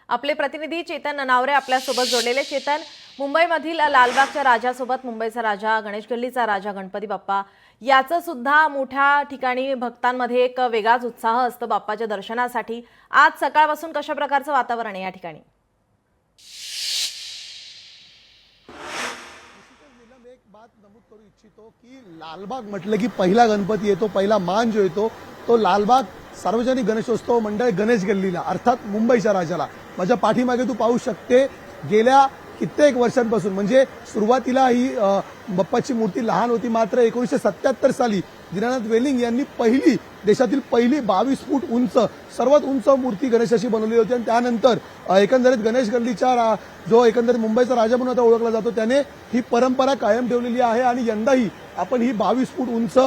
आपले प्रतिनिधी चेतन ननावरे आपल्यासोबत जोडलेले। चेतन, मुंबईमधील लालबागच्या राजासोबत मुंबईचा राजा, गणेश गल्लीचा राजा गणपती बाप्पा याचं सुद्धा मोठ्या ठिकाणी भक्तांमध्ये एक वेगळाच उत्साह असतो बाप्पाच्या दर्शनासाठी। आज सकाळपासून कशा प्रकारचं वातावरण आहे या ठिकाणी? एक बात नमूद करू इच्छितो की लालबाग म्हटलं की पहिला गणपती येतो, पहिला मान जो येतो तो लालबाग सार्वजनिक गणेशोत्सव मंडळ गणेश गल्लीला अर्थात मुंबईच्या राजाला। माझ्या पाठीमागे तू पाहू शकते गेल्या कित्येक वर्षांपासून म्हणजे सुरुवातीला ही बाप्पाची मूर्ती लहान होती, मात्र 1977 साली दीनानाथ वेलिंग यांनी देशातील पहिली 22 फूट उंच सर्वात उंच मूर्ती गणेशाची बनवली होती आणि त्यानंतर एकंदरीत गणेश गल्लीचा जो एकंदरीत मुंबईचा राजा म्हणून आता ओळखला जातो त्याने ही परंपरा कायम ठेवलेली आहे आणि यंदाही आपण ही 22 फूट उंच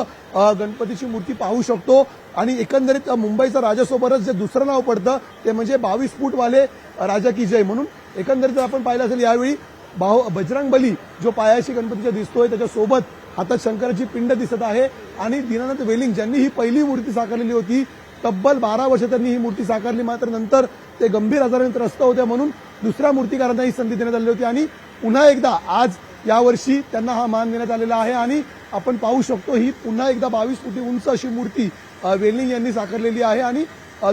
गणपतीची मूर्ती पाहू शकतो। आणि एकंदरीत मुंबईचा राजासोबतच जे दुसरं नाव पडतं ते म्हणजे 22 फूट वाले राजा की जय म्हणून। एकंदरीत आपण पाहिलं असेल यावेळी बजरंगबली जो पायाशी गणपतीच्या दिसतोय त्याच्यासोबत हातात शंकराची पिंड दिसत आहे आणि दीनानाथ वेलिंग ज्यांनी ही पहिली मूर्ती साकारलेली होती, तब्बल 12 वर्ष त्यांनी ही मूर्ती साकारली, मात्र नंतर ते गंभीर आजाराने त्रस्त होते म्हणून दुसऱ्या मूर्तिकारांना ही संधी देण्यात आली होती आणि पुन्हा एकदा आज यावर्षी त्यांना हा मान देण्यात आलेला आहे आणि आपण पाहू शकतो ही पुन्हा एकदा 22 फुटी उंच अशी मूर्ती वेलिंग यांनी साकारलेली आहे। आणि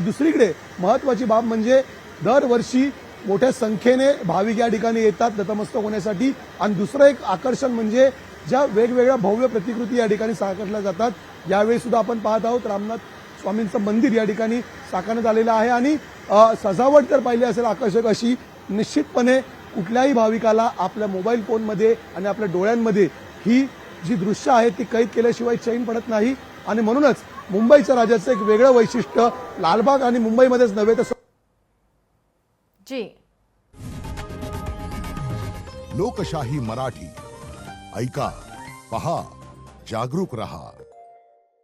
दुसरीकडे महत्वाची बाब म्हणजे दरवर्षी मोठ्या संख्येने भाविक या ठिकाणी येतात नतमस्तक होण्यासाठी आणि दुसरं एक आकर्षण म्हणजे ज्या वेगवेगळ्या भव्य प्रतिकृती या ठिकाणी साकारल्या जातात। यावेळी सुद्धा आपण पाहत आहोत रामनाथ स्वामींचं मंदिर या ठिकाणी साकारण्यात आलेलं आहे आणि सजावट जर पाहिली असेल आकर्षक अशी, निश्चितपणे कुठल्याही भाविकाला आपल्या मोबाईल फोनमध्ये आणि आपल्या डोळ्यांमध्ये ही जी दृश्य आहेत ती कैद केल्याशिवाय चैन पडत नाही आणि म्हणूनच मुंबईच्या राजाचं एक वेगळं वैशिष्ट्य लालबाग आणि मुंबईमध्येच नव्हे तर जी लोकशाही मराठी ऐका, पहा, जागरूक रहा।